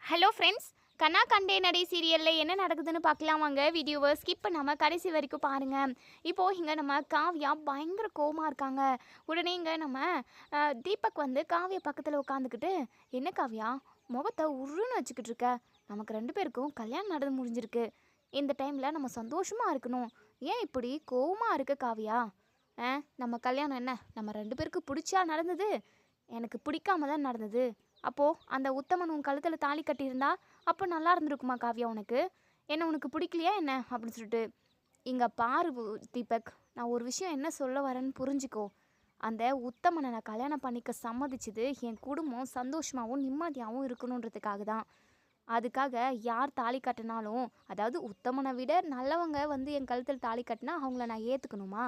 Hello friends, கண்ணா கண்டே நடை சீரியலில் என்ன நடக்குதுன்னு பார்க்கலாம் வாங்க. வீடியோவை ஸ்கிப் பண்ணாமல் கடைசி வரைக்கும் பாருங்கள். இப்போது இங்கே நம்ம காவ்யா பயங்கர கோவமாக இருக்காங்க. உடனே இங்கே நம்ம தீபக் வந்து காவ்யா பக்கத்தில் உட்காந்துக்கிட்டு, என்ன காவ்யா முகத்தை உருன்னு வச்சுக்கிட்டு இருக்க, நமக்கு 2 பேருக்கும் கல்யாணம் நடந்து முடிஞ்சிருக்கு. இந்த டைமில் நம்ம சந்தோஷமாக இருக்கணும். ஏன் இப்படி கோவமாக இருக்க காவ்யா? நம்ம கல்யாணம் என்ன நம்ம 2 பேருக்கு பிடிச்சா நடந்தது? எனக்கு பிடிக்காம தான் நடந்தது. அப்போது அந்த உத்தமன் உன் கழுத்தில் தாலி கட்டியிருந்தா அப்போ நல்லா இருந்திருக்குமா காவ்யா உனக்கு? என்ன உனக்கு பிடிக்கலையா என்ன அப்படின்னு சொல்லிட்டு, இங்கே பாரு தீபக், நான் ஒரு விஷயம் என்ன சொல்ல வரேன்னு புரிஞ்சுக்கோ. அந்த உத்தமனை நான் கல்யாணம் பண்ணிக்க சம்மதிச்சது என் குடும்பம் சந்தோஷமாகவும் நிம்மதியாகவும் இருக்கணுன்றதுக்காக தான். அதுக்காக யார் தாலி கட்டினாலும், அதாவது உத்தமனை விட நல்லவங்க வந்து என் கழுத்தில் தாலி கட்டினா அவங்கள நான் ஏற்றுக்கணுமா?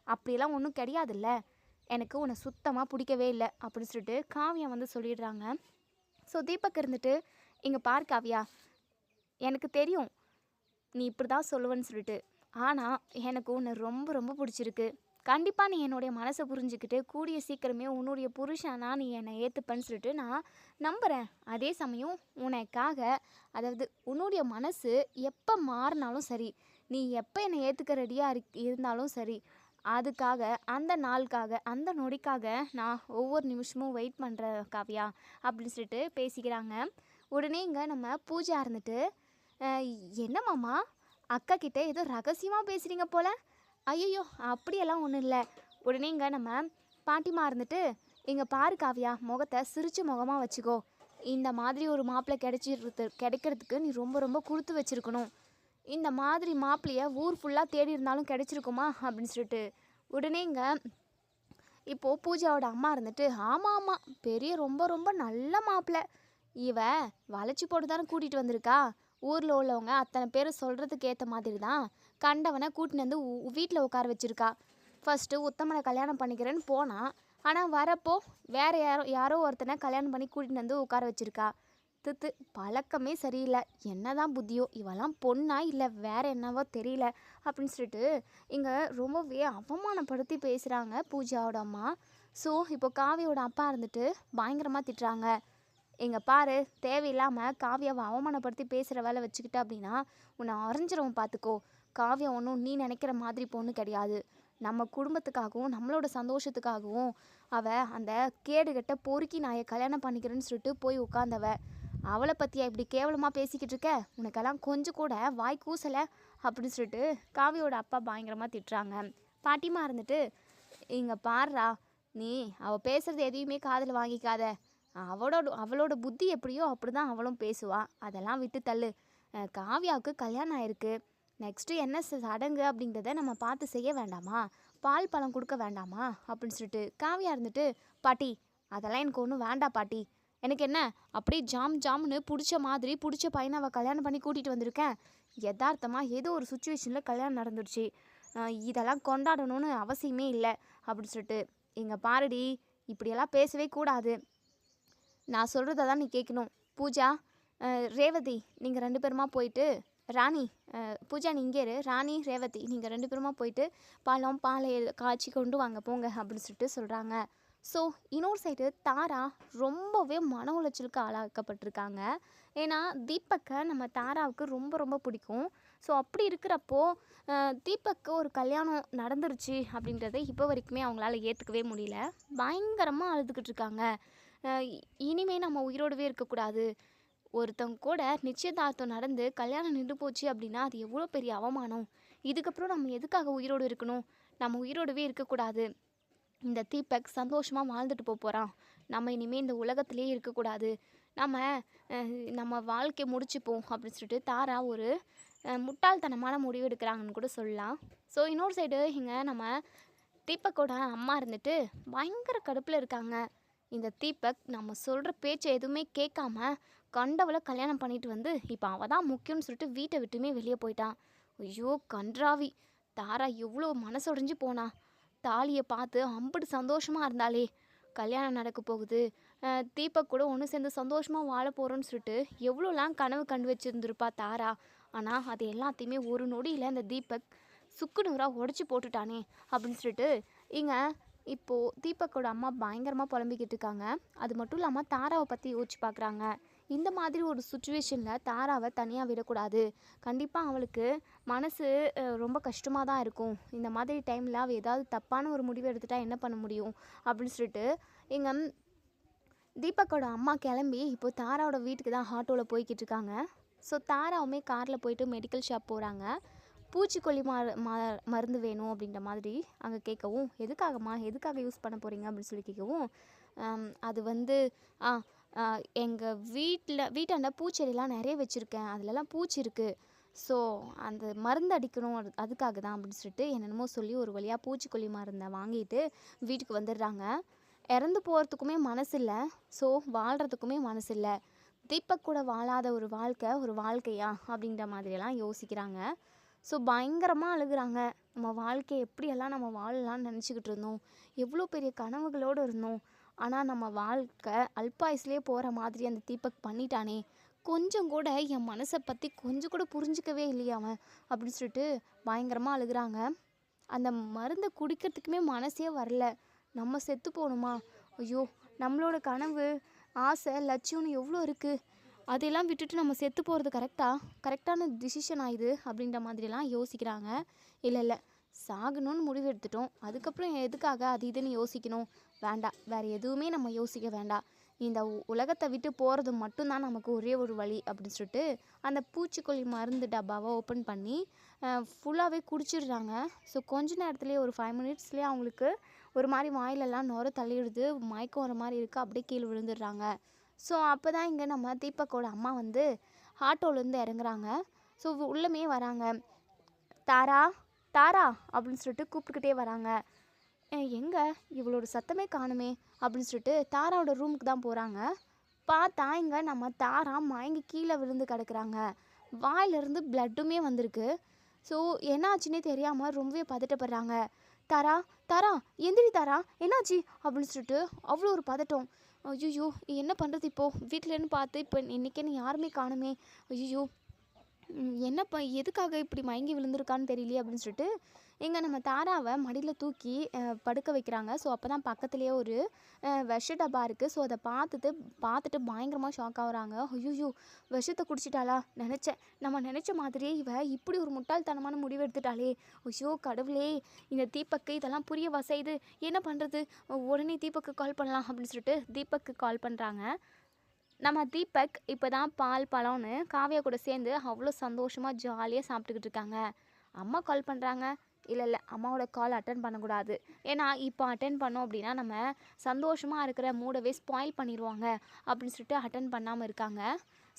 அப்படியெல்லாம் ஒன்றும் கிடையாதுல்ல. எனக்கு உன்னை சுத்தமாக பிடிக்கவே இல்லை அப்படின்னு சொல்லிட்டு காவ்யா வந்து சொல்லிடுறாங்க. ஸோ தீபக் இருந்துட்டு, இங்கே பார் காவ்யா, எனக்கு தெரியும் நீ இப்படி தான் சொல்லுவேன்னு சொல்லிட்டு, ஆனால் எனக்கு உன்னை ரொம்ப ரொம்ப பிடிச்சிருக்கு. கண்டிப்பாக நீ என்னுடைய மனசை புரிஞ்சுக்கிட்டு கூடிய சீக்கிரமே உன்னுடைய புருஷனா நீ என்னை ஏற்றுப்பேன்னு சொல்லிட்டு நான் நம்புகிறேன். அதே சமயம் உனக்காக, அதாவது உன்னுடைய மனசு எப்போ மாறினாலும் சரி, நீ எப்போ என்னை ஏற்றுக்க ரெடியாக இருந்தாலும் சரி, அதுக்காக, அந்த நாளுக்காக, அந்த நொடிக்காக நான் ஒவ்வொரு நிமிஷமும் வெயிட் பண்ணுறேன் காவ்யா அப்படின்னு சொல்லிட்டு பேசிக்கிறாங்க. உடனே இங்கே நம்ம பூஜா இருந்துட்டு, என்ன மாமா அக்கா கிட்ட ஏதோ ரகசியமாக பேசுகிறீங்க போல. ஐயோ அப்படியெல்லாம் ஒன்றும் இல்லை. உடனே இங்கே நம்ம பாட்டிமா இருந்துட்டு, இங்கே பாரு காவ்யா, முகத்தை சிரிச்ச முகமாக வச்சுக்கோ. இந்த மாதிரி ஒரு மாப்பிள்ளை கிடைக்கிறதுக்கு நீ ரொம்ப ரொம்ப கொடுத்து வச்சுருக்கணும். இந்த மாதிரி மாப்பிள்ளையை ஊர் ஃபுல்லாக தேடி இருந்தாலும் கிடைச்சிருக்குமா அப்படின்னு சொல்லிட்டு, உடனே இங்கே இப்போது பூஜாவோட அம்மா இருந்துட்டு, ஆமாம் ஆமாம், பெரிய ரொம்ப ரொம்ப நல்ல மாப்பிள்ளை. இவ வளைச்சி போட்டு தானே கூட்டிகிட்டு வந்திருக்கா. ஊரில் உள்ளவங்க அத்தனை பேர் சொல்கிறதுக்கு ஏற்ற மாதிரி தான் கண்டவனை கூட்டின்னு வந்து வீட்டில் உட்கார வச்சுருக்கா. ஃபஸ்ட்டு உத்தமனை கல்யாணம் பண்ணிக்கிறேன்னு போனான். ஆனால் வரப்போ வேறு யாரோ ஒருத்தனை கல்யாணம் பண்ணி கூட்டின்னு வந்து உட்கார வச்சுருக்கா. தித்து பழக்கமே சரியில்லை. என்னதான் புத்தியோ, இவெல்லாம் பொண்ணா இல்லை வேற என்னவோ தெரியல அப்படின்னு சொல்லிட்டு இங்கே ரொம்பவே அவமானப்படுத்தி பேசுகிறாங்க பூஜாவோட அம்மா. ஸோ இப்போ காவியோட அப்பா இருந்துட்டு பயங்கரமாக திட்டுறாங்க. இங்கே பாரு, தேவையில்லாமல் காவியாவை அவமானப்படுத்தி பேசுகிற வேலை வச்சுக்கிட்ட அப்படின்னா உன்னை அரைஞ்சிரும் பார்த்துக்கோ. காவியா ஒன்றும் நீ நினைக்கிற மாதிரி பொண்ணு கிடையாது. நம்ம குடும்பத்துக்காகவும் நம்மளோட சந்தோஷத்துக்காகவும் அவள் அந்த கேடுகட்ட பொறுக்கி நாயை கல்யாணம் பண்ணிக்கிறேன்னு சொல்லிட்டு போய் உட்காந்தவ. அவளை பற்றியா இப்படி கேவலமாக பேசிக்கிட்டு இருக்க? உனக்கெல்லாம் கொஞ்சம் கூட வாய் கூசலை அப்படின்னு சொல்லிட்டு காவியோட அப்பா பயங்கரமாக திட்டுறாங்க. பாட்டிமா இருந்துட்டு, இங்கே பாடுறா, நீ அவள் பேசுகிறது எதையுமே காதில் வாங்கிக்காத. அவளோட புத்தி எப்படியோ அப்படி தான் அவளும் பேசுவாள். அதெல்லாம் விட்டு தள்ளு. காவியாவுக்கு கல்யாணம் ஆயிருக்கு. நெக்ஸ்ட்டு என்ன சடங்கு அப்படிங்கிறத நம்ம பார்த்து செய்ய வேண்டாமா? பால் பழம் கொடுக்க வேண்டாமா அப்படின்னு சொல்லிட்டு காவியா இருந்துட்டு, பாட்டி அதெல்லாம் எனக்கு ஒன்றும் வேண்டாம் பாட்டி. எனக்கு என்ன அப்படியே ஜாம்னு பிடிச்ச மாதிரி பிடிச்ச பையனை அவள் கல்யாணம் பண்ணி கூட்டிகிட்டு வந்திருக்கேன். யதார்த்தமாக ஏதோ ஒரு சுச்சுவேஷனில் கல்யாணம் நடந்துருச்சு. இதெல்லாம் கொண்டாடணும்னு அவசியமே இல்லை அப்படின்னு சொல்லிட்டு, இங்கே பாருடி, இப்படியெல்லாம் பேசவே கூடாது. நான் சொல்கிறத தான் நீ கேட்கணும். பூஜா, ரேவதி, நீங்கள் 2 பேருமா போயிட்டு, ராணி, பூஜா நீ இங்கே இரு, ராணி, ரேவதி நீங்கள் 2 பேருமா போயிட்டு பாலை காய்ச்சி கொண்டு வாங்க போங்க அப்படின்னு சொல்லிட்டு சொல்கிறாங்க. ஸோ இன்னொரு சைடு தாரா ரொம்பவே மன உளைச்சலுக்கு ஆளாக்கப்பட்டிருக்காங்க. ஏன்னா தீபக்கை நம்ம தாராவுக்கு ரொம்ப ரொம்ப பிடிக்கும். ஸோ அப்படி இருக்கிறப்போ தீபக்கு ஒரு கல்யாணம் நடந்துருச்சு அப்படின்றத இப்போ வரைக்குமே அவங்களால ஏற்றுக்கவே முடியல. பயங்கரமாக அழுதுகிட்டு இருக்காங்க. இனிமே நம்ம உயிரோடவே இருக்கக்கூடாது. ஒருத்தவங்க கூட நிச்சயதார்த்தம் நடந்து கல்யாணம் நின்று போச்சு அப்படின்னா அது எவ்வளோ பெரிய அவமானம். இதுக்கப்புறம் நம்ம எதுக்காக உயிரோடு இருக்கணும்? நம்ம உயிரோடவே இருக்கக்கூடாது. இந்த தீபக் சந்தோஷமாக வாழ்ந்துட்டு போகிறான். நம்ம இனிமேல் இந்த உலகத்திலே இருக்கக்கூடாது. நம்ம வாழ்க்கையை முடிச்சுப்போம் அப்படின்னு சொல்லிட்டு தாரா ஒரு முட்டாள்தனமான முடிவு எடுக்கிறாங்கன்னு கூட சொல்லலாம். ஸோ இன்னொரு சைடு இங்கே நம்ம தீபக்கோட அம்மா இருந்துட்டு பயங்கர கடுப்பில் இருக்காங்க. இந்த தீபக் நம்ம சொல்கிற பேச்சை எதுவுமே கேட்காம கண்டவளை கல்யாணம் பண்ணிட்டு வந்து இப்போ அவள் தான் முக்கியம்னு சொல்லிட்டு வீட்டை விட்டுமே வெளியே போயிட்டான். ஐயோ கன்றாவி, தாரா எவ்வளோ மனசொடைஞ்சு போனா. தாலியை பார்த்து அம்புட்டு சந்தோஷமாக இருந்தாலே, கல்யாணம் நடக்க போகுது, தீபக் கூட ஒன்று சேர்ந்து சந்தோஷமாக வாழ போகிறோன்னு சொல்லிட்டு எவ்வளோலாம் கனவு கண்டு வச்சுருந்துருப்பா தாரா. ஆனால் அது எல்லாத்தையுமே ஒரு நொடியில் அந்த தீபக் சுக்கு நூறாக உடச்சி போட்டுட்டானே அப்படின்னு சொல்லிட்டு இங்கே இப்போது தீபக்கோட அம்மா பயங்கரமாக புலம்பிக்கிட்டு இருக்காங்க. அது மட்டும் இல்லாமல் தாராவை பற்றி யோசிச்சு பார்க்குறாங்க. இந்த மாதிரி ஒரு சுச்சுவேஷனில் தாராவை தனியாக விடக்கூடாது. கண்டிப்பாக அவளுக்கு மனசு ரொம்ப கஷ்டமாக தான் இருக்கும். இந்த மாதிரி டைமில் அவள் ஏதாவது தப்பான ஒரு முடிவு எடுத்துட்டா என்ன பண்ண முடியும் அப்படின்னு சொல்லிட்டு எங்கள் தீபக்கோட அம்மா கிளம்பி இப்போ தாராவோட வீட்டுக்கு தான் ஆட்டோவில் போய்கிட்டு இருக்காங்க. ஸோ தாராவுமே காரில் போயிட்டு மெடிக்கல் ஷாப் போகிறாங்க. பூச்சிக்கொல்லி மருந்து வேணும் அப்படின்ற மாதிரி அங்கே கேட்கவும், எதுக்காக யூஸ் பண்ண போகிறீங்க அப்படின்னு சொல்லி கேட்கவும், அது வந்து எங்கள் வீட்டாண்ட பூச்செடிலாம் நிறைய வச்சுருக்கேன், அதுலலாம் பூச்சி இருக்குது, ஸோ அந்த மருந்து அடிக்கணும், அதுக்காக தான் அப்படின்னு சொல்லிட்டு என்னென்னமோ சொல்லி ஒரு வழியாக பூச்சிக்கொல்லி மருந்தை வாங்கிட்டு வீட்டுக்கு வந்துடுறாங்க. இறந்து போகிறதுக்குமே மனசு இல்லை, ஸோ வாழ்கிறதுக்குமே மனசு இல்லை. தீபக் கூட வாழாத ஒரு வாழ்க்கையா அப்படின்ற மாதிரியெல்லாம் யோசிக்கிறாங்க. ஸோ பயங்கரமாக அழுகுறாங்க. நம்ம வாழ்க்கையை எப்படியெல்லாம் நம்ம வாழலாம்னு நினச்சிக்கிட்டு இருந்தோம், எவ்வளோ பெரிய கனவுகளோடு இருந்தோம், ஆனால் நம்ம வாழ்க்கை அல்பாயுஸ்லேயே போகிற மாதிரி அந்த தீபக் பண்ணிட்டானே, கொஞ்சம் கூட என் மனசை பற்றி கொஞ்சம் கூட புரிஞ்சிக்கவே இல்லையா அவன் அப்படின்னு சொல்லிட்டு பயங்கரமாக அழுகுறாங்க. அந்த மருந்தை குடிக்கிறதுக்குமே மனசே வரல. நம்ம செத்து போகணுமா, ஐயோ நம்மளோட கனவு ஆசை லட்சியம்னு எவ்வளோ இருக்குது, அதெல்லாம் விட்டுட்டு நம்ம செத்து போகிறது கரெக்டான டிசிஷன் ஆகுது அப்படின்ற மாதிரிலாம் யோசிக்கிறாங்க. இல்லை சாகணும்னு முடிவு எடுத்துட்டோம், அதுக்கப்புறம் எதுக்காக அது இதுன்னு யோசிக்கணும், வேண்டாம், வேறு எதுவுமே நம்ம யோசிக்க வேண்டாம், இந்த உலகத்தை விட்டு போகிறது மட்டும்தான் நமக்கு ஒரே ஒரு வழி அப்படின்னு சொல்லிட்டு அந்த பூச்சிக்கொல்லி மருந்து டப்பாவை ஓப்பன் பண்ணி ஃபுல்லாகவே குடிச்சிடுறாங்க. ஸோ கொஞ்ச நேரத்துலேயே ஒரு 5 மினிட்ஸ்லேயே அவங்களுக்கு ஒரு மாதிரி வாயிலெல்லாம் நுர தள்ளிடுது, மயக்கம் வர மாதிரி இருக்குது, அப்படியே கீழே விழுந்துடுறாங்க. ஸோ அப்போ தான் இங்கே நம்ம தீபக்கோட அம்மா வந்து ஆட்டோலேருந்து இறங்குறாங்க. ஸோ உள்ளமே வராங்க. தாரா தாரா அப்படின்னு சொல்லிட்டு கூப்பிட்டுக்கிட்டே வராங்க. எங்கே இவளோட சத்தமே காணுமே அப்படின்னு சொல்லிட்டு தாராவோட ரூமுக்கு தான் போகிறாங்க. பார்த்தா இங்கே நம்ம தாரா மயங்கி கீழே விழுந்து கிடக்குறாங்க. வாயிலிருந்து பிளட்டுமே வந்திருக்கு. ஸோ என்னாச்சுன்னே தெரியாமல் ரொம்பவே பதட்டப்படுறாங்க. தாரா தாரா எந்திரி தாரா, என்னாச்சு அப்படின்னு சொல்லிட்டு அவ்வளோ ஒரு பதட்டம். ஐயோ என்ன பண்ணுறது இப்போது, வீட்டிலேன்னு பார்த்து இப்போ இன்றைக்கேன்னு யாருமே காணுமே, ஐயோ என்னப்பா எதுக்காக இப்படி மயங்கி விழுந்திருக்கான்னு தெரியலையே அப்படின்னு சொல்லிட்டு இங்கே நம்ம தாராவை மடியில் தூக்கி படுக்க வைக்கிறாங்க. ஸோ அப்போ தான் பக்கத்துலேயே ஒரு விஷ டப்பா இருக்குது. ஸோ அதை பார்த்துட்டு பயங்கரமாக ஷாக் ஆகுறாங்க. ஐயோ விஷத்தை குடிச்சிட்டாளா, நம்ம நினச்ச மாதிரியே இப்படி ஒரு முட்டாள்தனமான முடிவு எடுத்துட்டாளே, ஐயோ கடவுளே, இந்த தீபக்கு இதெல்லாம் புரிய வசைது, என்ன பண்ணுறது, உடனே தீபக்கு கால் பண்ணலாம் அப்படின்னு சொல்லிட்டு தீபக்கு கால் பண்ணுறாங்க. நம்ம தீபக் இப்போ தான் பால் பழம்னு காவியா கூட சேர்ந்து அவ்வளோ சந்தோஷமாக ஜாலியாக சாப்பிட்டுக்கிட்டு இருக்காங்க. அம்மா கால் பண்ணுறாங்க. இல்லை அம்மாவோட கால் அட்டன் பண்ணக்கூடாது, ஏன்னா இப்போ அட்டன் பண்ணோம் அப்படின்னா நம்ம சந்தோஷமாக இருக்கிற மூடவே ஸ்பாயில் பண்ணிடுவாங்க அப்படின்னு சொல்லிட்டு அட்டன் பண்ணாமல் இருக்காங்க.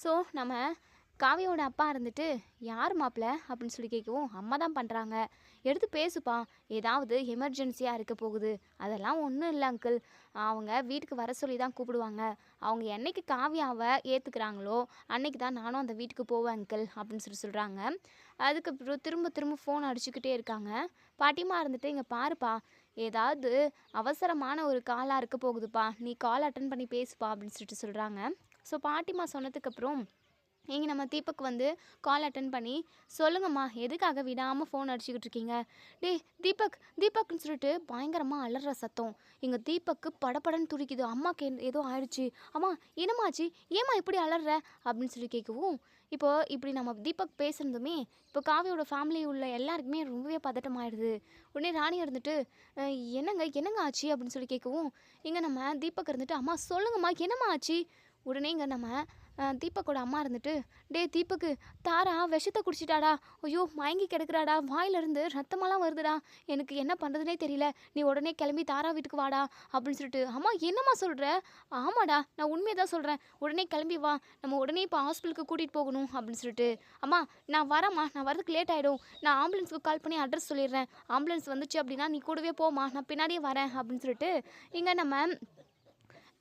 ஸோ நம்ம காவியோட அப்பா இருந்துட்டு யார் மாப்பிள்ள அப்படின்னு சொல்லி கேட்கவும், அம்மா தான் பண்ணுறாங்க, எடுத்து பேசுப்பா, ஏதாவது எமர்ஜென்சியாக இருக்க போகுது, அதெல்லாம் ஒன்றும் இல்லை அங்கிள், அவங்க வீட்டுக்கு வர சொல்லி தான் கூப்பிடுவாங்க, அவங்க என்னைக்கு காவியாவை ஏற்றுக்கிறாங்களோ அன்னைக்கு தான் நானும் அந்த வீட்டுக்கு போவேன் அங்கிள் அப்படின்னு சொல்கிறாங்க. அதுக்கப்புறம் திரும்ப ஃபோன் அடிச்சுக்கிட்டே இருக்காங்க. பாட்டிமா இருந்துட்டு, இங்கே பாருப்பா, ஏதாவது அவசரமான ஒரு காலாக இருக்க போகுதுப்பா, நீ கால் அட்டன் பண்ணி பேசுப்பா அப்படின்னு சொல்கிறாங்க. ஸோ பாட்டிமா சொன்னதுக்கப்புறம் இங்கே நம்ம தீபக் வந்து கால் அட்டன் பண்ணி, சொல்லுங்கம்மா எதுக்காக விடாமல் ஃபோன் அடிச்சுக்கிட்டு இருக்கீங்க, தீபக்னு சொல்லிட்டு பயங்கரமாக அலற சத்தம். எங்கள் தீபக்கு படப்படன்னு துடிக்குது. அம்மாக்கு ஏதோ ஆயிடுச்சு, அம்மா என்னம்மாச்சு, ஏம்மா இப்படி அலற அப்படின்னு சொல்லி கேட்கவும், இப்படி நம்ம தீபக் பேசுனதுமே இப்போ காவியோட ஃபேமிலி உள்ள எல்லாருக்குமே ரொம்பவே பதட்டமாயிடுது. உடனே ராணி இருந்துட்டு, என்னங்க ஆச்சு அப்படின்னு சொல்லி கேட்கவும், இங்கே நம்ம தீபக் இருந்துட்டு, அம்மா சொல்லுங்கம்மா என்னம்மா ஆச்சு. உடனே இங்கே நம்ம தீபக்கோட அம்மா இருந்துட்டு, தீபக்கு தாரா விஷத்தை குடிச்சிட்டாடா, ஐயோ மயங்கி கிடக்குறாடா, வாயிலிருந்து ரத்தமெல்லாம் வருதுடா, எனக்கு என்ன பண்ணுறதுனே தெரியல, நீ உடனே கிளம்பி தாரா வீட்டுக்கு வாடா அப்படின்னு சொல்லிட்டு. அம்மா என்னம்மா சொல்கிற, ஆமாடா நான் உண்மையை தான் சொல்கிறேன், உடனே கிளம்பி வா, நம்ம உடனே இப்போ ஹாஸ்பிட்டலுக்கு கூட்டிகிட்டு போகணும் அப்படின்னு சொல்லிட்டு. அம்மா நான் வரேம்மா, நான் வரதுக்கு லேட் ஆகிடும், நான் ஆம்புலன்ஸுக்கு கால் பண்ணி அட்ரஸ் சொல்லிடுறேன், ஆம்புலன்ஸ் வந்துச்சு அப்படின்னா நீ கூடவே போமா, நான் பின்னாடியே வரேன் அப்படின்னு சொல்லிட்டு இங்கே நம்ம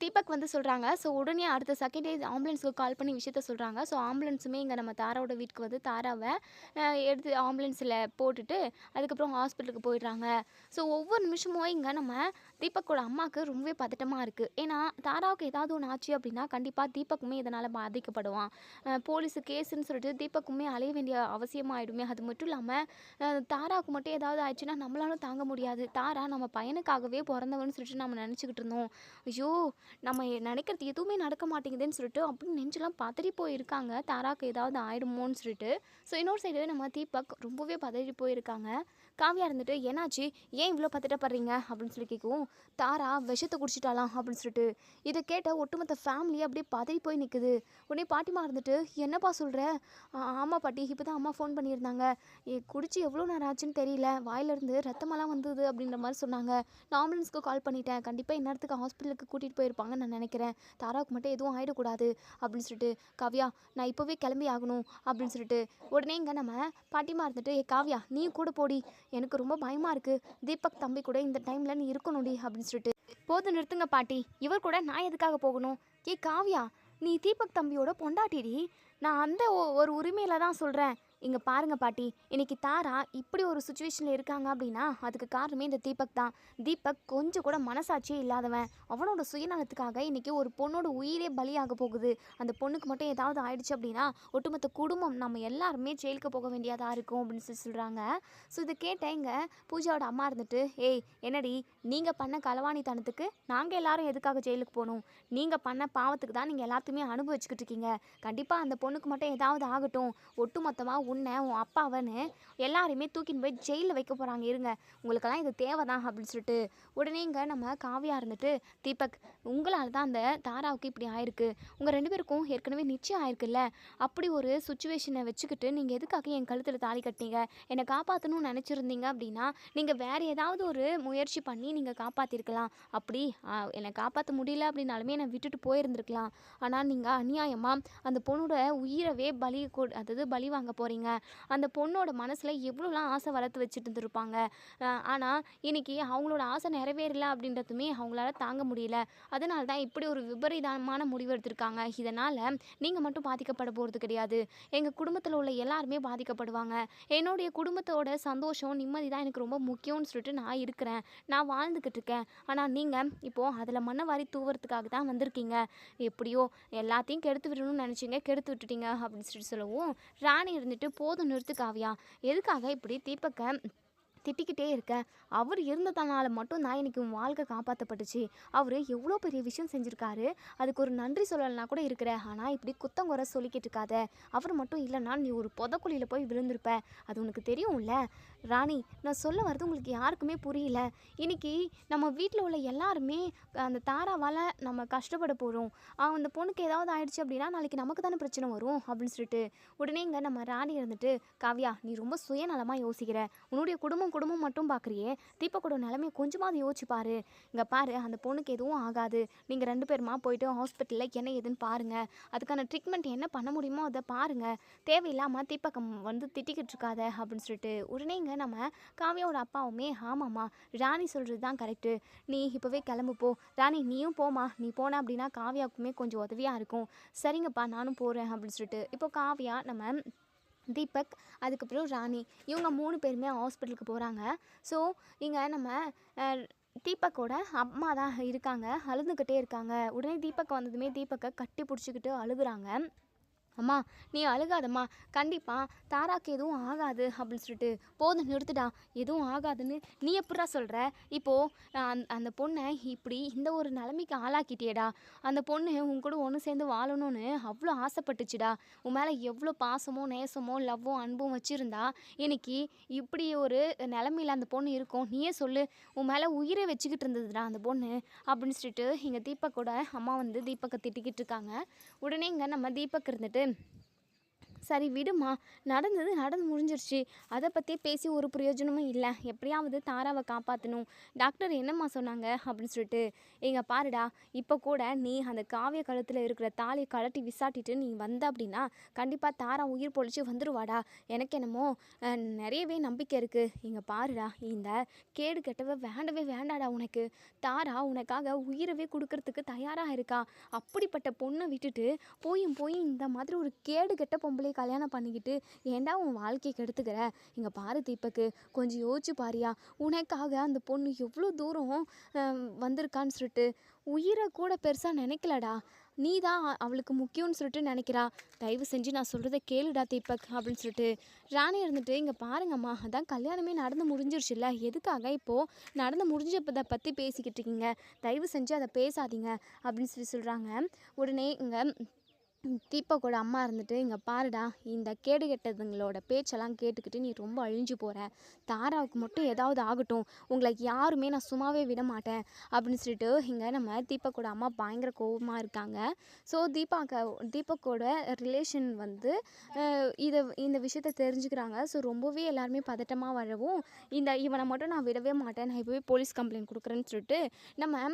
தீபக் வந்து சொல்கிறாங்க. ஸோ உடனே அடுத்த செகண்டே ஆம்புலன்ஸுக்கு கால் பண்ணி விஷயத்த சொல்கிறாங்க. ஸோ ஆம்புலன்ஸுமே இங்கே நம்ம தாராவோட வீட்டுக்கு வந்து தாராவை எடுத்து ஆம்புலன்ஸில் போட்டுட்டு அதுக்கப்புறம் ஹாஸ்பிட்டலுக்கு போயிடுறாங்க. ஸோ ஒவ்வொரு நிமிஷமும் இங்கே நம்ம தீபக்கோட அம்மாவுக்கு ரொம்பவே பதட்டமாக இருக்குது. ஏன்னா தாராவுக்கு ஏதாவது ஒன்று ஆச்சு அப்படின்னா கண்டிப்பாக தீபக்குமே இதனால் பாதிக்கப்படுவான். போலீஸு கேஸுன்னு சொல்லிட்டு தீபக்குமே அலைய வேண்டிய அவசியமாகிடுமே. அது மட்டும் இல்லாமல் தாராவுக்கு மட்டும் ஏதாவது ஆயிடுச்சுன்னா நம்மளாலும் தாங்க முடியாது. தாரா நம்ம பையனுக்காகவே பிறந்தவன்னு சொல்லிட்டு நம்ம நினச்சிக்கிட்டு இருந்தோம். ஐயோ நம்ம நினைக்கிறது எதுவுமே நடக்க மாட்டேங்குதுன்னு சொல்லிட்டு அப்படின்னு நெஞ்செல்லாம் பதறி போயிருக்காங்க. தாராக்கு ஏதாவது ஆயிடுமோன்னு சொல்லிட்டு. ஸோ இன்னொரு சைடு நம்ம தீபக் ரொம்பவே பதறி போயிருக்காங்க. காவியா இருந்துட்டு என்னாச்சு, ஏன் இவ்வளோ பதட்டப்படுறீங்க அப்படின்னு சொல்லி கேட்கவும், தாரா விஷத்தை குடிச்சிட்டாலாம் அப்படின்னு சொல்லிட்டு. இதை கேட்ட ஒட்டுமொத்த ஃபேமிலி அப்படியே பதறி போய் நிற்குது. உடனே பாட்டிமா இருந்துட்டு என்னப்பா சொல்கிற? ஆமாம் பாட்டி, இப்போ தான் அம்மா ஃபோன் பண்ணியிருந்தாங்க. குடிச்சு எவ்வளோ நேரம் ஆச்சுன்னு தெரியல, வாயிலிருந்து ரத்தமெல்லாம் வந்தது அப்படின்ற மாதிரி சொன்னாங்க. நான் ஆம்புலன்ஸ்க்கு கால் பண்ணிட்டேன். கண்டிப்பாக இந்நேரத்துக்கு ஹாஸ்பிட்டலுக்கு கூட்டிகிட்டு போயிருப்பாங்கன்னு நான் நினைக்கிறேன். தாராவுக்கு மட்டும் எதுவும் ஆகிடக்கூடாது அப்படின்னு சொல்லிட்டு. காவியா, நான் இப்போவே கிளம்பி ஆகணும் அப்படின்னு சொல்லிட்டு. உடனே இங்கே நம்ம பாட்டிமா இருந்துட்டு, காவியா நீயும் கூட போடி, எனக்கு ரொம்ப பயமாக இருக்குது. தீபக் தம்பி கூட இந்த டைமில் நீ இருக்கணும்டி அப்படின்னு சொல்லிட்டு. போது நிறுத்துங்க பாட்டி, இவர் கூட நான் எதுக்காக போகணும்? காவியா, நீ தீபக் தம்பியோட பொண்டாட்டிடி. நான் அந்த ஒரு உரிமையில தான் சொல்கிறேன். இங்கே பாருங்க பாட்டி, இன்னைக்கு தாரா இப்படி ஒரு சுச்சுவேஷனில் இருக்காங்க அப்படின்னா அதுக்கு காரணமே இந்த தீபக் தான். தீபக் கொஞ்சம் கூட மனசாட்சியே இல்லாதவன். அவனோட சுயநலத்துக்காக இன்னைக்கு ஒரு பொண்ணோட உயிரே பலியாக போகுது. அந்த பொண்ணுக்கு மட்டும் ஏதாவது ஆயிடுச்சு அப்படின்னா ஒட்டுமொத்த குடும்பம் நம்ம எல்லாருமே ஜெயிலுக்கு போக வேண்டியதாக இருக்கும் அப்படின்னு சொல்கிறாங்க. ஸோ இதை கேட்டேன் இங்கே பூஜாவோட அம்மா இருந்துட்டு, என்னடி நீங்கள் பண்ண களவாணித்தனத்துக்கு நாங்கள் எல்லாரும் எதுக்காக ஜெயிலுக்கு போகணும்? நீங்கள் பண்ண பாவத்துக்கு தான் நீங்கள் எல்லாத்தையுமே அனுபவிச்சுக்கிட்டு இருக்கீங்க. கண்டிப்பாக அந்த பொண்ணுக்கு மட்டும் ஏதாவது ஆகட்டும், ஒட்டுமொத்தமாக உன்னை உன் அப்பாவன்னு எல்லாரையுமே தூக்கின்னு போய் ஜெயிலில் வைக்க போகிறாங்க, இருங்க, உங்களுக்கெல்லாம் இது தேவை தான் அப்படின்னு சொல்லிட்டு. உடனே இங்கே நம்ம காவியா இருந்துட்டு, தீபக் உங்களால் தான் அந்த தாராவுக்கு இப்படி ஆயிருக்கு. உங்கள் 2 பேருக்கும் ஏற்கனவே நிச்சயம் ஆயிருக்குல்ல, அப்படி ஒரு சுச்சுவேஷனை வச்சுக்கிட்டு நீங்கள் எதுக்காக என் கழுத்தில் தாலி கட்டினீங்க? என்னை காப்பாற்றணும்னு நினச்சிருந்தீங்க அப்படின்னா நீங்கள் வேறு ஏதாவது ஒரு முயற்சி பண்ணி நீங்கள் காப்பாற்றிருக்கலாம். அப்படி என்னை காப்பாற்ற முடியல அப்படின்னாலுமே என்னை விட்டுட்டு போயிருந்துருக்கலாம். ஆனால் நீங்கள் அநியாயமாக அந்த பொண்ணோட உயிரவே அதாவது பலி வாங்க போகிறீங்க. அந்த பொண்ணோட மனசில் எவ்வளோலாம் ஆசை வளர்த்து வச்சுட்டு இருந்திருப்பாங்க. ஆனால் இன்னைக்கு அவங்களோட ஆசை நிறைவேறல அப்படின்றதுமே அவங்களால தாங்க முடியல. அதனால தான் இப்படி ஒரு விபரீதமான முடிவு எடுத்திருக்காங்க. இதனால் நீங்கள் மட்டும் பாதிக்கப்பட போகிறது கிடையாது, எங்கள் குடும்பத்தில் உள்ள எல்லாருமே பாதிக்கப்படுவாங்க. என்னுடைய குடும்பத்தோட சந்தோஷம் நிம்மதி தான் எனக்கு ரொம்ப முக்கியம்னு சொல்லிட்டு நான் இருக்கிறேன், நான் வாழ்ந்துக்கிட்டு இருக்கேன். ஆனால் நீங்கள் இப்போது அதில் மண்ணை வாரி தூவுறதுக்காக தான் வந்திருக்கீங்க. எப்படியோ எல்லாத்தையும் கெடுத்து விடணும்னு நினச்சிங்க, கெடுத்து விட்டுட்டீங்க அப்படின்னு சொல்லிட்டு சொல்லவும், ராணி இருந்துட்டு போதும் நிறுத்து காவியா, எதுக்காக இப்படி தீபக்கை திட்டிக்கிட்டே இருக்க? அவர் இருந்ததுனால மட்டும் தான் இன்னைக்கு உன் வாழ்க்கை காப்பாற்றப்பட்டுச்சு. அவர் எவ்வளோ பெரிய விஷயம் செஞ்சுருக்காரு, அதுக்கு ஒரு நன்றி சொல்லலைன்னா கூட இருக்கிற. ஆனால் இப்படி குத்தங்குறை சொல்லிக்கிட்டு இருக்காத. அவர் மட்டும் இல்லைன்னா நீ ஒரு புதக்குழியில் போய் விழுந்திருப்ப, அது உனக்கு தெரியும்ல. ராணி, நான் சொல்ல வர்றது உங்களுக்கு யாருக்குமே புரியல. இன்னைக்கு நம்ம வீட்டில் உள்ள எல்லாருமே அந்த தாராவால் நம்ம கஷ்டப்பட போகிறோம். அந்த பொண்ணுக்கு ஏதாவது ஆயிடுச்சு அப்படின்னா நாளைக்கு நமக்கு தானே பிரச்சனை வரும் அப்படின்னு சொல்லிட்டு. உடனே இங்கே நம்ம ராணி இருந்துட்டு, காவியா நீ ரொம்ப சுயநலமாக யோசிக்கிற, உன்னுடைய குடும்பம் மட்டும் பார்க்குறியே, தீபக்கோட நிலைமையை கொஞ்சமாவது யோசிச்சு பாரு. இங்கே பாரு, அந்த பொண்ணுக்கு எதுவும் ஆகாது. நீங்கள் 2 பேருமா போயிட்டு ஹாஸ்பிட்டலில் என்ன ஏதுன்னு பாருங்கள், அதுக்கான ட்ரீட்மெண்ட் என்ன பண்ண முடியுமோ அதை பாருங்கள். தேவையில்லாமல் தீபக்கம் திட்டிக்கிட்டு இருக்காத அப்படின்னு சொல்லிட்டு. உடனே இங்கே நம்ம காவியாவோட அப்பாவுமே, ஆமாம்மா ராணி சொல்கிறது தான் கரெக்டு, நீ இப்போவே கிளம்பு போ. ராணி நீயும் போமா, நீ போன அப்படின்னா காவியாவுக்குமே கொஞ்சம் உதவியாக இருக்கும். சரிங்கப்பா நானும் போகிறேன் அப்படின்னு சொல்லிட்டு. இப்போ காவியா, நம்ம தீபக், அதுக்கப்புறம் ராணி, இவங்க 3 பேருமே ஹாஸ்பிட்டலுக்கு போகிறாங்க. ஸோ இங்கே நம்ம தீபக்கோட அம்மா தான் இருக்காங்க, அழுதுகிட்டே இருக்காங்க. உடனே தீபக் வந்ததுமே தீபக்கை கட்டி பிடிச்சிக்கிட்டு அழுகுறாங்க. அம்மா நீ அழுகாதம்மா, கண்டிப்பாக தாராக்கு எதுவும் ஆகாது அப்படின்னு சொல்லிட்டு. போதும் நிறுத்துடா, எதுவும் ஆகாதுன்னு நீ எப்படா சொல்கிற? இப்போது அந்த பொண்ணை இப்படி இந்த ஒரு நிலைமைக்கு ஆளாக்கிட்டியேடா. அந்த பொண்ணு உன் கூட ஒன்று சேர்ந்து வாழணும்னு அவ்வளோ ஆசைப்பட்டுச்சுடா. உன் மேலே எவ்வளோ பாசமோ நேசமோ லவ்வும் அன்பும் வச்சுருந்தா இன்னைக்கு இப்படி ஒரு நிலமையில் அந்த பொண்ணு இருக்கும்? நீயே சொல்லு. உன் மேலே உயிரை வச்சுக்கிட்டு இருந்ததுடா அந்த பொண்ணு அப்படின்னு சொல்லிட்டு இங்கே தீபக்கோட அம்மா தீபக்கை திட்டிக்கிட்டு இருக்காங்க. உடனே இங்கே நம்ம தீபக் இருந்துட்டு, சரி விடுமா, நடந்து முடிஞ்சிருச்சு, அதை பற்றியே பேசி ஒரு பிரயோஜனமும் இல்லை. எப்படியாவது தாராவை காப்பாற்றணும். டாக்டர் என்னம்மா சொன்னாங்க அப்படின்னு சொல்லிட்டு. இங்கே பாருடா, இப்போ கூட நீ அந்த காவிய கழுத்தில் இருக்கிற தாலியை கழட்டி விசாட்டிட்டு நீ வந்த அப்படின்னா கண்டிப்பாக தாரா உயிர் பொழிச்சு வந்துடுவாடா. எனக்கு என்னமோ நிறையவே நம்பிக்கை இருக்குது. இங்கே பாருடா, இந்த கேடு கெட்டவ வேண்டவே வேண்டாடா உனக்கு. தாரா உனக்காக உயிரவே கொடுக்கறதுக்கு தயாராக இருக்கா. அப்படிப்பட்ட பொண்ணை விட்டுட்டு போய் இந்த மாதிரி ஒரு கேடு கெட்ட பொம்பளை கல்யாணம் பண்ணிக்கிட்டு ஏன்டா உன் வாழ்க்கையை கெடுத்துக்கிற? இங்கே பாரு தீபக்கு, கொஞ்சம் யோசிச்சு பாரியா. உனக்காக அந்த பொண்ணு எவ்வளோ தூரம் வந்திருக்கான்னு சொல்லிட்டு. உயிரை கூட பெருசாக நினைக்கலடா. நீ தான் அவளுக்கு முக்கியம்னு சொல்லிட்டு நினைக்கிறா. தயவு செஞ்சு நான் சொல்கிறத கேளுடா தீபக் அப்படின்னு சொல்லிட்டு ராணி இருந்துட்டு, இங்கே பாருங்கம்மா, அதான் கல்யாணமே நடந்து முடிஞ்சிருச்சுல்ல, எதுக்காக இப்போது நடந்து முடிஞ்சதை பற்றி பேசிக்கிட்டு இருக்கீங்க, தயவு செஞ்சு அதை பேசாதீங்க அப்படின்னு சொல்லி சொல்கிறாங்க. உடனே இங்கே தீபக்கோட அம்மா இருந்துட்டு, இங்கே பாருடா, இந்த கேடு கெட்டதுங்களோட பேச்செல்லாம் கேட்டுக்கிட்டு நீ ரொம்ப அழிஞ்சு போகிற, தாராவுக்கு மட்டும் ஏதாவது ஆகட்டும், உங்களை யாருமே நான் சும்மாவே விட மாட்டேன் அப்படின்னு சொல்லிட்டு இங்கே நம்ம தீபக்கோட அம்மா பயங்கர கோபமாக இருக்காங்க. ஸோ தீபக்கோட ரிலேஷன் வந்து இந்த விஷயத்த தெரிஞ்சுக்கிறாங்க. ஸோ ரொம்பவே எல்லாருமே பதட்டமாக வரவும், இவனை மட்டும் நான் விடவே மாட்டேன், நான் இப்போவே போலீஸ் கம்ப்ளைண்ட் கொடுக்குறேன்னு சொல்லிட்டு நம்ம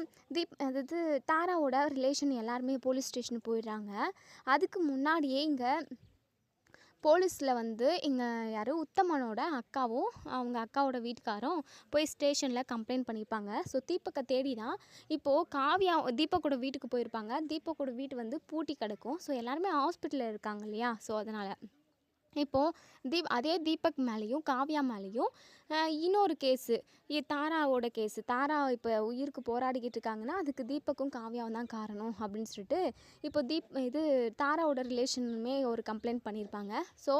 அதாவது தாராவோட ரிலேஷன் எல்லாருமே போலீஸ் ஸ்டேஷன் போயிடுறாங்க. அதுக்கு முன்னாடியே இங்கே போலீஸில் வந்து இங்கே யார் உத்தமனோட அக்காவும் அவங்க அக்காவோட வீட்டுக்காரும் போய் ஸ்டேஷனில் கம்ப்ளைண்ட் பண்ணியிருப்பாங்க. ஸோ தீபக்கை தேடி தான் இப்போது காவியா தீபக்கோட வீட்டுக்கு போயிருப்பாங்க. தீபக்கோட வீட்டு வந்து பூட்டி கிடக்கும். ஸோ எல்லாருமே ஹாஸ்பிட்டலில் இருக்காங்க இல்லையா, ஸோ அதனால் இப்போது அதே தீபக் மேலேயும் காவ்யா மேலேயும் இன்னொரு கேஸு, தாராவோட கேஸு, தாரா இப்போ உயிருக்கு போராடிக்கிட்டு இருக்காங்கன்னா அதுக்கு தீபக்கும் காவ்யாவும் தான் காரணம் அப்படின்னு சொல்லிட்டு இப்போ இது தாராவோட ரிலேஷனுமே ஒரு கம்ப்ளைண்ட் பண்ணியிருப்பாங்க. ஸோ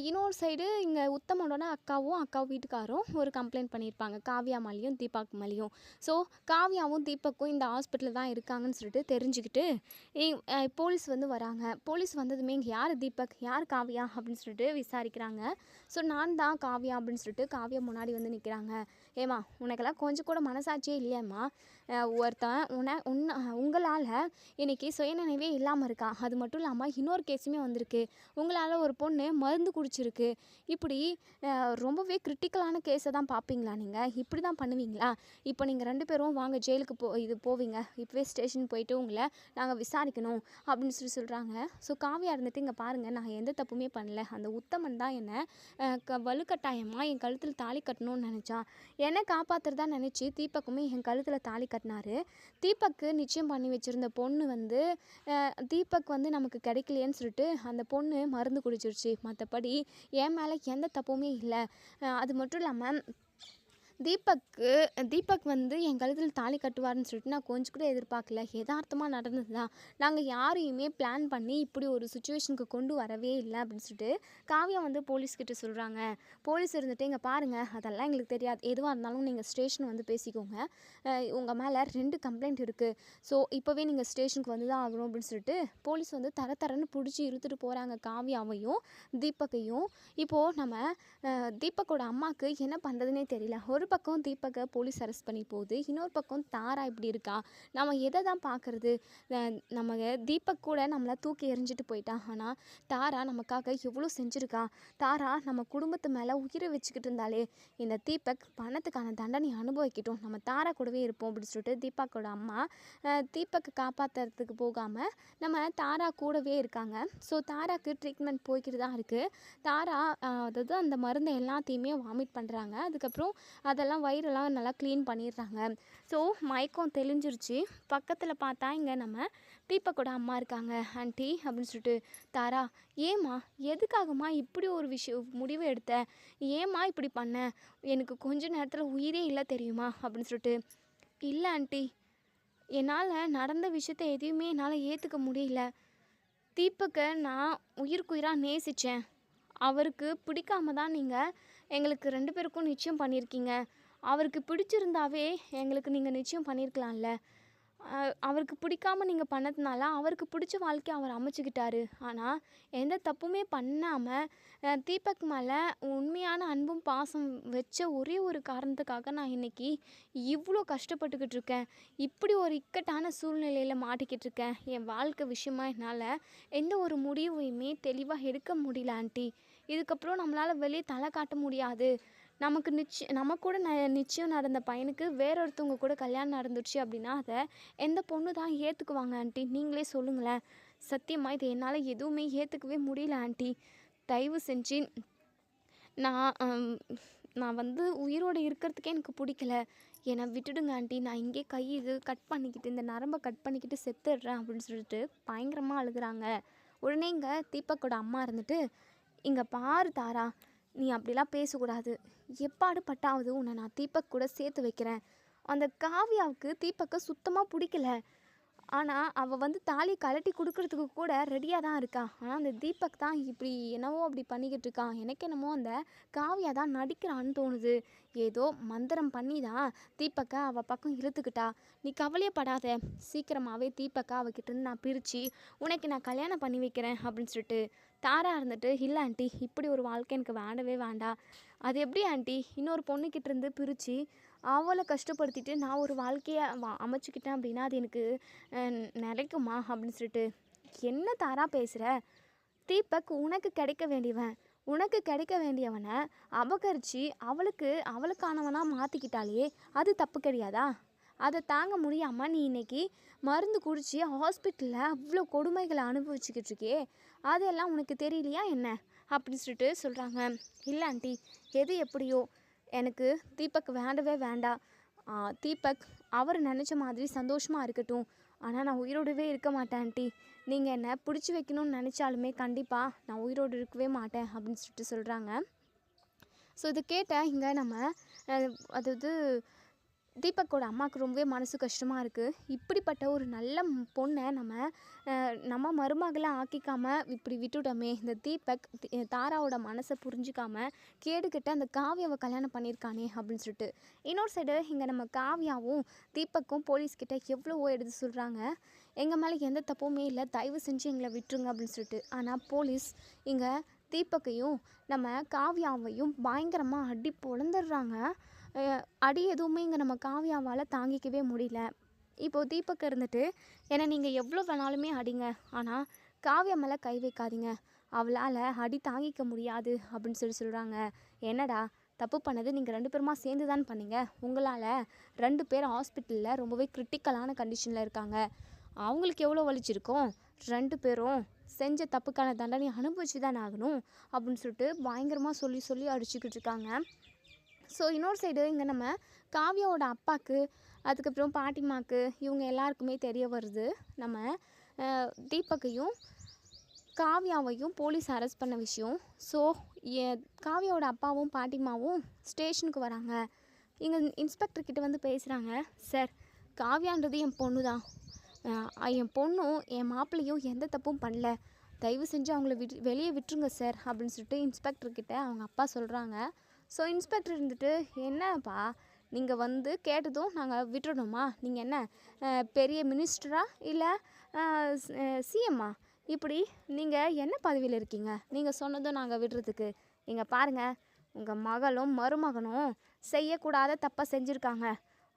இன்னொரு சைடு இங்கே உத்தமனோட அக்கா வீட்டுக்காரும் ஒரு கம்ப்ளைண்ட் பண்ணியிருப்பாங்க காவ்யா மேலேயும் தீபக் மேலேயும். ஸோ காவ்யாவும் தீபக்கும் இந்த ஹாஸ்பிட்டலில் தான் இருக்காங்கன்னு சொல்லிட்டு தெரிஞ்சுக்கிட்டு போலீஸ் வந்து வராங்க. போலீஸ் வந்ததுமே இங்கே யார் தீபக், யார் காவ்யா அப்படின்னு சொல்லிட்டு விசாரிக்கிறாங்க. ஸோ நான் தான் காவ்யா அப்படின்னு சொல்லிட்டு காவ்யா முன்னாடி வந்து நிற்கிறாங்க. ஏம்மா, உனக்கெல்லாம் கொஞ்சம் கூட மனசாட்சியே இல்லையாம்மா, ஒருத்தன் உங்களால் இன்றைக்கி சுயநினைவே இல்லாமல் இருக்கா, அது மட்டும் இல்லாமல் இன்னொரு கேஸுமே வந்திருக்கு, உங்களால் ஒரு பொண்ணு மருந்து குடிச்சிருக்கு, இப்படி ரொம்பவே கிரிட்டிக்கலான கேஸை தான் பார்ப்பீங்களா நீங்கள், இப்படி தான் பண்ணுவீங்களா, இப்போ நீங்கள் 2 பேரும் வாங்க ஜெயிலுக்கு போவீங்க, இப்போவே ஸ்டேஷன் போயிட்டு உங்களை நாங்கள் விசாரிக்கணும் அப்படின்னு சொல்கிறாங்க. ஸோ காவ்யா இருந்துட்டு, இங்கே பாருங்கள், நான் எந்த தப்புமே பண்ணல, அந்த உத்தமன் தான் என்னை வலுக்கட்டாயமாக என் கழுத்தில் தாலி கட்டணும்னு நினச்சான், என்னை காப்பாற்றுறதா நினச்சி தீபக்குமே என் கழுத்தில் தாலி கட்டினாரு. தீபக்கு நிச்சயம் பண்ணி வச்சுருந்த பொண்ணு வந்து தீபக் வந்து நமக்கு கிடைக்கலையேன்னு சொல்லிட்டு அந்த பொண்ணு மருந்து குடிச்சிருச்சு, மற்றபடி என் மேலே எந்த தப்புமே இல்லை. அது மட்டும் இல்லாமல் தீபக் வந்து என் கழுத்தில் தாலி கட்டுவார்னு சொல்லிட்டு நான் கொஞ்சம் கூட எதிர்பார்க்கல, யதார்த்தமாக நடந்தது தான், நாங்கள் யாரையுமே பிளான் பண்ணி இப்படி ஒரு சுச்சுவேஷனுக்கு கொண்டு வரவே இல்லை அப்படின்னு சொல்லிட்டு காவ்யா வந்து போலீஸ்கிட்ட சொல்கிறாங்க. போலீஸ் இருந்துட்டு, இங்கே பாருங்கள், அதெல்லாம் எங்களுக்கு தெரியாது, எதுவாக இருந்தாலும் நீங்கள் ஸ்டேஷன் வந்து பேசிக்கோங்க, உங்கள் மேலே 2 கம்ப்ளைண்ட் இருக்குது, ஸோ இப்போவே நீங்கள் ஸ்டேஷனுக்கு வந்து தான் ஆகணும் அப்படின்னு சொல்லிட்டு போலீஸ் வந்து தரன்னு பிடிச்சி இழுத்துட்டு போகிறாங்க காவ்யாவையும் தீபக்கையும். இப்போது நம்ம தீபக்கோட அம்மாவுக்கு என்ன பண்ணுறதுனே தெரியல. ஒரு பக்கம் தீபக்கை போலீஸ் அரெஸ்ட் பண்ணி போகுது, இன்னொரு பக்கம் தாரா இப்படி இருக்கா, நம்ம எதை தான் பார்க்குறது, நம்ம தீபக் கூட நம்மளை தூக்கி எறிஞ்சிட்டு போயிட்டா, ஆனால் தாரா நமக்காக எவ்வளோ செஞ்சுருக்கா, தாரா நம்ம குடும்பத்து மேலே உயிரை வச்சுக்கிட்டு இருந்தாலே, இந்த தீபக் பணத்துக்கான தண்டனை அனுபவிக்கட்டும், நம்ம தாரா கூடவே இருப்போம் அப்படின்னு சொல்லிட்டு தீபக்கோட அம்மா தீபக்கை காப்பாற்றுறதுக்கு போகாமல் நம்ம தாரா கூடவே இருக்காங்க. ஸோ தாராக்கு ட்ரீட்மெண்ட் போய்கிட்டு தான் இருக்குது. தாரா அதாவது அந்த மருந்தை எல்லாத்தையுமே வாமிட் பண்ணுறாங்க, அதுக்கப்புறம் அதெல்லாம் வயிறெல்லாம் நல்லா க்ளீன் பண்ணிடுறாங்க. ஸோ மயக்கம் தெளிஞ்சிருச்சு. பக்கத்தில் பார்த்தா இங்கே நம்ம தீபக்கோட அம்மா இருக்காங்க. ஆண்டி அப்படின்னு சொல்லிட்டு, தாரா ஏம்மா, எதுக்காகம்மா இப்படி ஒரு முடிவு எடுத்த, ஏம்மா இப்படி பண்ண, எனக்கு கொஞ்ச நேரத்தில் உயிரே இல்லை தெரியுமா அப்படின்னு சொல்லிட்டு, இல்லை ஆண்டி, என்னால் நடந்த விஷயத்த எதையுமே என்னால் ஏற்றுக்க முடியல, தீபக்கை நான் உயிருக்குயிராக நேசித்தேன், அவருக்கு பிடிக்காம தான் நீங்கள் எங்களுக்கு 2 பேருக்கும் நிச்சயம் பண்ணியிருக்கீங்க, அவருக்கு பிடிச்சிருந்தாவே எங்களுக்கு நீங்கள் நிச்சயம் பண்ணியிருக்கலாம்ல, அவருக்கு பிடிக்காம நீங்கள் பண்ணதுனால அவருக்கு பிடிச்ச வாழ்க்கையை அவர் அமைச்சுக்கிட்டாரு, ஆனால் எந்த தப்புமே பண்ணாமல் தீபக் மேலே உண்மையான அன்பும் பாசம் வச்ச ஒரே ஒரு காரணத்துக்காக நான் இன்றைக்கி இவ்வளோ கஷ்டப்பட்டுக்கிட்டு இருக்கேன், இப்படி ஒரு இக்கட்டான சூழ்நிலையில் மாட்டிக்கிட்டு இருக்கேன், என் வாழ்க்கை விஷயமா என்னால் எந்த ஒரு முடிவையுமே தெளிவாக எடுக்க முடியல ஆண்டி, இதுக்கப்புறம் நம்மளால் வெளியே தலை காட்ட முடியாது, நம்ம கூட நிச்சயம் நடந்த பையனுக்கு வேறொருத்தவங்க கூட கல்யாணம் நடந்துச்சு அப்படின்னா அதை எந்த பொண்ணு தான் ஏற்றுக்குவாங்க ஆண்டி, நீங்களே சொல்லுங்களேன், சத்தியமாக இது என்னால் எதுவுமே ஏற்றுக்கவே முடியல ஆண்டி, தயவு செஞ்சு நான் வந்து உயிரோடு இருக்கிறதுக்கே எனக்கு பிடிக்கல, என்னை விட்டுடுங்க ஆண்டி, நான் இங்கே இது கட் பண்ணிக்கிட்டு இந்த நரம்பை கட் பண்ணிக்கிட்டு செத்துடுறேன் அப்படின்னு சொல்லிட்டு பயங்கரமாக அழுகுறாங்க. உடனே இங்கே தீபக்கோட அம்மா இருந்துட்டு, இங்கே பாரு தாரா, நீ அப்படிலாம் பேசக்கூடாது, எப்பாடு பட்டாவது உன்னை நான் தீபக் கூட சேர்த்து வைக்கிறேன், அந்த காவியாவுக்கு தீபக்கை சுத்தமாக பிடிக்கல, ஆனால் அவள் வந்து தாலி கழட்டி கொடுக்கறதுக்கு கூட ரெடியாக தான் இருக்கா. ஆனால் அந்த தீபக் தான் இப்படி என்னவோ அப்படி பண்ணிக்கிட்டு இருக்கான். எனக்கு என்னமோ அந்த காவியா தான் நடிக்கிறான்னு தோணுது. ஏதோ மந்திரம் பண்ணி தான் தீபக்கை அவள் பக்கம் இழுத்துக்கிட்டா. நீ கவலையே படாத, சீக்கிரமாகவே தீபக்கை அவகிட்டேருந்து நான் பிரித்து உனக்கு நான் கல்யாணம் பண்ணி வைக்கிறேன் அப்படின்னு சொல்லிட்டு தாரா இருந்துட்டு, இல்லை ஆண்டி, இப்படி ஒரு வாழ்க்கை எனக்கு வேண்டவே வேண்டாம். அது எப்படி ஆண்டி இன்னொரு பொண்ணுக்கிட்டேருந்து பிரித்து அவளை கஷ்டப்படுத்திட்டு நான் ஒரு வாழ்க்கையை அமைச்சிக்கிட்டேன் அப்படின்னா அது எனக்கு நிலைக்குமா அப்படின்னு சொல்லிட்டு, என்ன தாரா பேசுகிற? தீபக் உனக்கு கிடைக்க வேண்டியவன், உனக்கு கிடைக்க வேண்டியவனை அபகரித்து அவளுக்கானவனாக மாற்றிக்கிட்டாலே அது தப்பு கிடையாதா? அதை தாங்க முடியாமல் நீ இன்னைக்கு மருந்து குடித்து ஹாஸ்பிட்டலில் அவ்வளோ கொடுமைகளை அனுபவிச்சுக்கிட்டு இருக்கே, அதெல்லாம் உனக்கு தெரியலையா என்ன அப்படின்னு சொல்லிட்டு சொல்கிறாங்க. இல்லை ஆண்டி, எது எப்படியோ எனக்கு தீபக் வேண்டவே வேண்டாம். தீபக் அவர் நினச்ச மாதிரி சந்தோஷமாக இருக்கட்டும். ஆனால் நான் உயிரோடவே இருக்க மாட்டேன் ஆண்டி. நீங்கள் என்னை பிடிச்சி வைக்கணும்னு நினச்சாலுமே கண்டிப்பாக நான் உயிரோடு இருக்கவே மாட்டேன் அப்படின்னு சொல்லிட்டு சொல்கிறாங்க. ஸோ இது கேட்ட இங்கே நம்ம அதாவது தீபக்கோட அம்மாவுக்கு ரொம்பவே மனசு கஷ்டமாக இருக்குது. இப்படிப்பட்ட ஒரு நல்ல பொண்ணை நம்ம மருமகளை ஆக்கிக்காமல் இப்படி விட்டுட்டோமே. இந்த தீபக் தாராவோட மனசை புரிஞ்சிக்காமல் கேடுக்கிட்ட அந்த காவியாவை கல்யாணம் பண்ணியிருக்கானே அப்படின்னு சொல்லிட்டு. இன்னொரு சைடு இங்கே நம்ம காவியாவும் தீபக்கும் போலீஸ்கிட்ட எவ்வளவோ எடுத்து சொல்கிறாங்க, எங்கள் மேலே எந்த தப்புமே இல்லை, தயவு செஞ்சு எங்களை விட்டுருங்க அப்படின்னு சொல்லிட்டு. ஆனால் போலீஸ் இங்கே தீபக்கையும் நம்ம காவியாவையும் பயங்கரமாக அடி பொழந்துடுறாங்க. அடி எதுவுமே இங்கே நம்ம காவியாவால் தாங்கிக்கவே முடியல. இப்போது தீபக் இருந்துட்டு, ஏன்னா நீங்கள் எவ்வளோ வேணாலுமே அடிங்க, ஆனால் காவியா மேலே கை வைக்காதீங்க, அவளால் அடி தாங்கிக்க முடியாது அப்படின்னு சொல்கிறாங்க. என்னடா தப்பு பண்ணது நீங்கள் 2 பேருமா சேர்ந்து தான் பண்ணீங்க. உங்களால் 2 பேர் ஹாஸ்பிட்டலில் ரொம்பவே கிரிட்டிக்கலான கண்டிஷனில் இருக்காங்க. அவங்களுக்கு எவ்வளோ வலிச்சிருக்கோம். 2 பேரும் செஞ்ச தப்புக்கான தண்டனை அனுபவிச்சு தான் ஆகணும் அப்படின்னு சொல்லிட்டு பயங்கரமாக சொல்லி அடிச்சுக்கிட்டு இருக்காங்க. ஸோ இன்னொரு சைடு இங்கே நம்ம காவியாவோட அப்பாவுக்கு, அதுக்கப்புறம் பாட்டிமாக்கு, இவங்க எல்லாருக்குமே தெரிய வருது நம்ம தீபக்கையும் காவியாவையும் போலீஸ் அரெஸ்ட் பண்ண விஷயம். ஸோ காவியாவோட அப்பாவும் பாட்டிமாவும் ஸ்டேஷனுக்கு வராங்க. இங்கே இன்ஸ்பெக்டர்கிட்ட வந்து பேசுகிறாங்க, சார் காவியான்றது என் பொண்ணு தான், என் பொண்ணும் என் மாப்பிள்ளையும் எந்த தப்பும் பண்ணல, தயவு செஞ்சு அவங்கள வெளியே விட்டுருங்க சார் அப்படின்னு சொல்லிட்டு இன்ஸ்பெக்டர்கிட்ட அவங்க அப்பா சொல்கிறாங்க. ஸோ இன்ஸ்பெக்டர் இருந்துட்டு, என்னப்பா நீங்கள் வந்து கேட்டதும் நாங்கள் விட்டுடணுமா? நீங்கள் என்ன பெரிய மினிஸ்டரா இல்லை சிஎம்மா? இப்படி நீங்கள் என்ன பதவியில் இருக்கீங்க? நீங்கள் சொன்னதும் நாங்கள் விடுறதுக்கு? இங்கே பாருங்கள், உங்கள் மகளும் மருமகனும் செய்யக்கூடாத தப்பாக செஞ்சுருக்காங்க,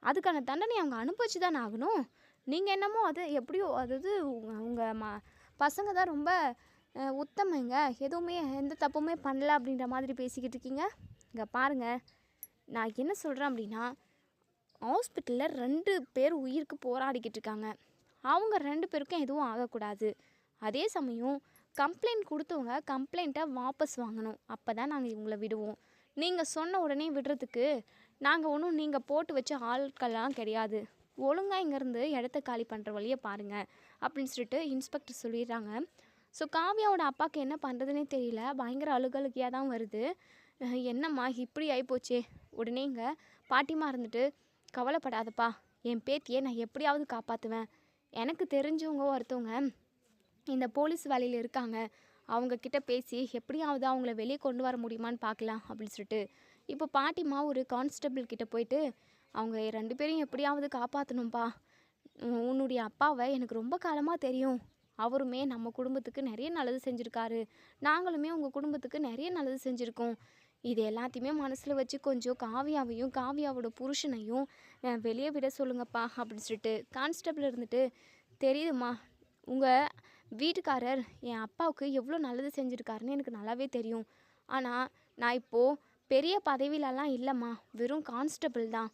அதுக்கான தண்டனை அவங்க அனுபவிச்சு தானே ஆகணும். நீங்கள் என்னமோ அது எப்படியோ, அதாவது உங்கள் பசங்க தான் ரொம்ப உத்தமைங்க, எதுவுமே எந்த தப்புமே பண்ணல அப்படின்ற மாதிரி பேசிக்கிட்டு இருக்கீங்க. இங்கே பாருங்கள், நான் என்ன சொல்கிறேன் அப்படின்னா, ஹாஸ்பிட்டலில் 2 பேர் உயிருக்கு போராடிக்கிட்டு இருக்காங்க. அவங்க 2 பேருக்கும் எதுவும் ஆகக்கூடாது. அதே சமயம் கம்ப்ளைண்ட் கொடுத்தவங்க கம்ப்ளைண்ட்டை வாபஸ் வாங்கணும். அப்போ தான் நாங்கள் இவங்களை விடுவோம். நீங்கள் சொன்ன உடனே விடுறதுக்கு நாங்கள் ஒன்றும் நீங்கள் போட்டு வச்ச ஆட்கள்லாம் கிடையாது. ஒழுங்காக இங்கேருந்து இடத்த காலி பண்ணுற வழியை பாருங்கள் அப்படின்னு சொல்லிட்டு இன்ஸ்பெக்டர் சொல்லிடுறாங்க. ஸோ காவியாவோட அப்பாவுக்கு என்ன பண்ணுறதுனே தெரியல, பயங்கர அழுகழுகையாக தான் வருது. என்னம்மா இப்படி ஆகிப்போச்சே. உடனே இங்கே பாட்டிமா இருந்துட்டு, கவலைப்படாதப்பா, என் பேத்தியை நான் எப்படியாவது காப்பாற்றுவேன். எனக்கு தெரிஞ்சவங்க ஒருத்தவங்க இந்த போலீஸ் வேலையில் இருக்காங்க, அவங்கக்கிட்ட பேசி எப்படியாவது அவங்கள வெளியே கொண்டு வர முடியுமான்னு பார்க்கலாம் அப்படின்னு சொல்லிட்டு இப்போ பாட்டிமா ஒரு கான்ஸ்டபிள் கிட்டே போயிட்டு, அவங்க 2 பேரையும் எப்படியாவது காப்பாற்றணும்ப்பா, உன்னுடைய அப்பாவை எனக்கு ரொம்ப காலமாக தெரியும், அவருமே நம்ம குடும்பத்துக்கு நிறைய நல்லது செஞ்சுருக்காரு, நாங்களுமே உங்கள் குடும்பத்துக்கு நிறைய நல்லது செஞ்சுருக்கோம், இது எல்லாத்தையுமே மனசில் வச்சு கொஞ்சம் காவியாவையும் காவியாவோட புருஷனையும் வெளியே விட சொல்லுங்கப்பா அப்படின்னு சொல்லிட்டு கான்ஸ்டபிள் இருந்துட்டு, தெரியுதுமா, உங்கள் வீட்டுக்காரர் என் அப்பாவுக்கு எவ்வளோ நல்லது செஞ்சுருக்காருன்னு எனக்கு நல்லாவே தெரியும், ஆனால் நான் இப்போது பெரிய பதவியிலலாம் இல்லைம்மா, வெறும் கான்ஸ்டபிள் தான்,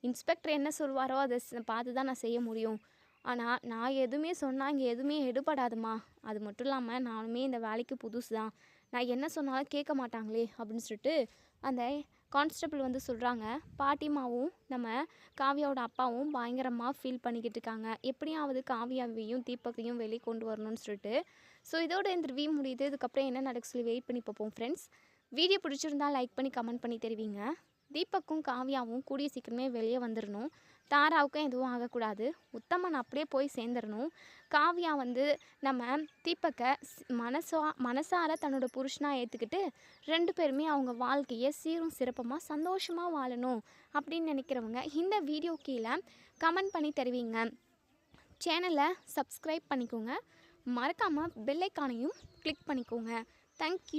இன்ஸ்பெக்டர் என்ன சொல்வாரோ அதை பார்த்து தான் நான் செய்ய முடியும், ஆனால் நான் எதுவுமே சொன்னால் இங்கே எதுவுமே எடுபடாதுமா, அது மட்டும் இல்லாமல் நானுமே இந்த வேலைக்கு புதுசு தான், நான் என்ன சொன்னாலும் கேட்க மாட்டாங்களே அப்படின்னு சொல்லிட்டு அந்த கான்ஸ்டபிள் வந்து சொல்கிறாங்க. பாட்டிமாவும் நம்ம காவியாவோட அப்பாவும் பயங்கரமாக ஃபீல் பண்ணிக்கிட்டு இருக்காங்க, எப்படியாவது காவியாவையும் தீபக்கையும் வெளியே கொண்டு வரணும்னு சொல்லிட்டு. ஸோ இதோட இந்த ரிவ்யூ முடியுது. இதுக்கப்புறம் என்ன நடக்கு சொல்லி வெயிட் பண்ணி பார்ப்போம் ஃப்ரெண்ட்ஸ். வீடியோ பிடிச்சிருந்தால் லைக் பண்ணி கமெண்ட் பண்ணி தெரிவிங்க. தீபக்கும் காவியாவும் கூடிய சீக்கிரமே வெளியே வந்துடணும். தாராவுக்கும் எதுவும் ஆகக்கூடாது, உத்தமன் அப்படியே போய் சேர்ந்துடணும். காவ்யா வந்து நம்ம தீபக்கை மனசார தன்னோட புருஷனாக ஏற்றுக்கிட்டு 2 பேருமே அவங்க வாழ்க்கையை சீரும் சிறப்பமாக சந்தோஷமாக வாழணும் அப்படின்னு நினைக்கிறவங்க இந்த வீடியோ கீழே கமெண்ட் பண்ணி தருவீங்க. சேனலை சப்ஸ்கிரைப் பண்ணிக்கோங்க, மறக்காமல் பெல் ஐக்கானையும் கிளிக் பண்ணிக்கோங்க. தேங்க்யூ.